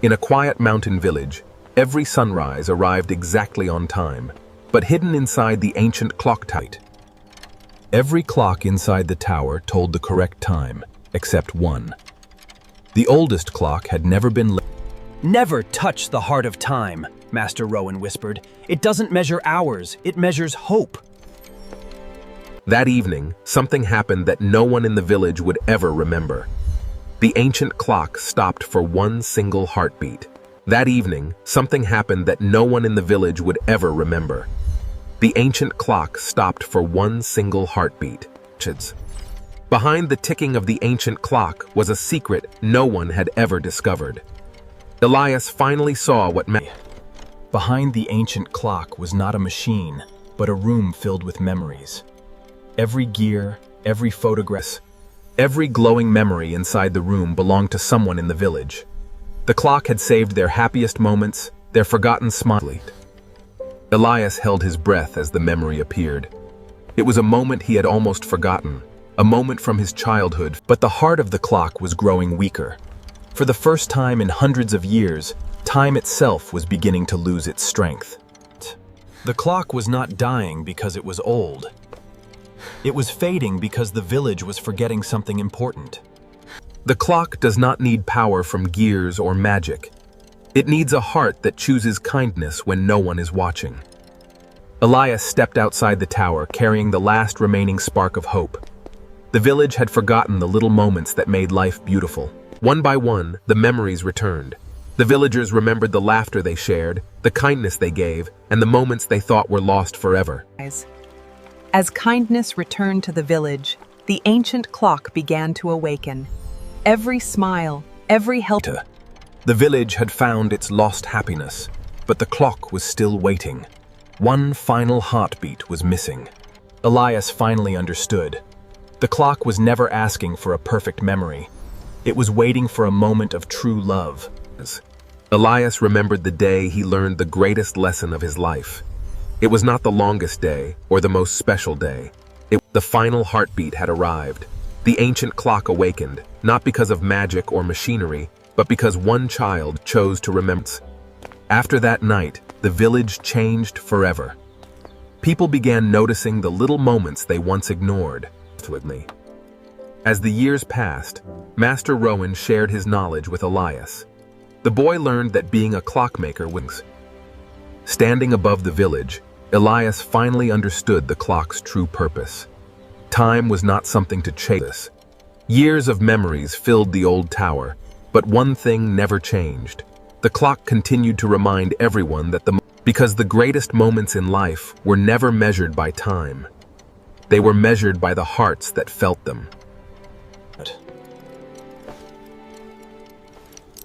In a quiet mountain village, every sunrise arrived exactly on time, but hidden inside the ancient clock tower. Every clock inside the tower told the correct time, except one. The oldest clock had never been lit. "Never touch the heart of time," Master Rowan whispered. "It doesn't measure hours, it measures hope." That evening, something happened that no one in the village would ever remember. The ancient clock stopped for one single heartbeat. That evening, something happened that no one in the village would ever remember. The ancient clock stopped for one single heartbeat. Behind the ticking of the ancient clock was a secret no one had ever discovered. Elias finally saw what Behind the ancient clock was not a machine, but a room filled with memories. Every gear, every photograph, every glowing memory inside the room belonged to someone in the village. The clock had saved their happiest moments, their forgotten smiles. Elias held his breath as the memory appeared. It was a moment he had almost forgotten, a moment from his childhood, but the heart of the clock was growing weaker. For the first time in hundreds of years, time itself was beginning to lose its strength. The clock was not dying because it was old. It was fading because the village was forgetting something important. The clock does not need power from gears or magic. It needs a heart that chooses kindness when no one is watching. Elias stepped outside the tower, carrying the last remaining spark of hope. The village had forgotten the little moments that made life beautiful. One by one, the memories returned. The villagers remembered the laughter they shared, the kindness they gave, and the moments they thought were lost forever. As kindness returned to the village, the ancient clock began to awaken. Every smile, every help. The village had found its lost happiness, but the clock was still waiting. One final heartbeat was missing. Elias finally understood. The clock was never asking for a perfect memory. It was waiting for a moment of true love. Elias remembered the day he learned the greatest lesson of his life. It was not the longest day or the most special day. The final heartbeat had arrived. The ancient clock awakened, not because of magic or machinery, but because one child chose to remember. After that night, the village changed forever. People began noticing the little moments they once ignored. As the years passed, Master Rowan shared his knowledge with Elias. The boy learned that being a clockmaker was. Standing above the village, Elias finally understood the clock's true purpose. Time was not something to chase. Years of memories filled the old tower, but one thing never changed. The clock continued to remind everyone that because the greatest moments in life were never measured by time. They were measured by the hearts that felt them.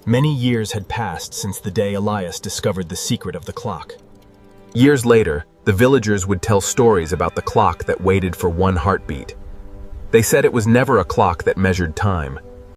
Many years had passed since the day Elias discovered the secret of the clock. Years later, the villagers would tell stories about the clock that waited for one heartbeat. They said it was never a clock that measured time,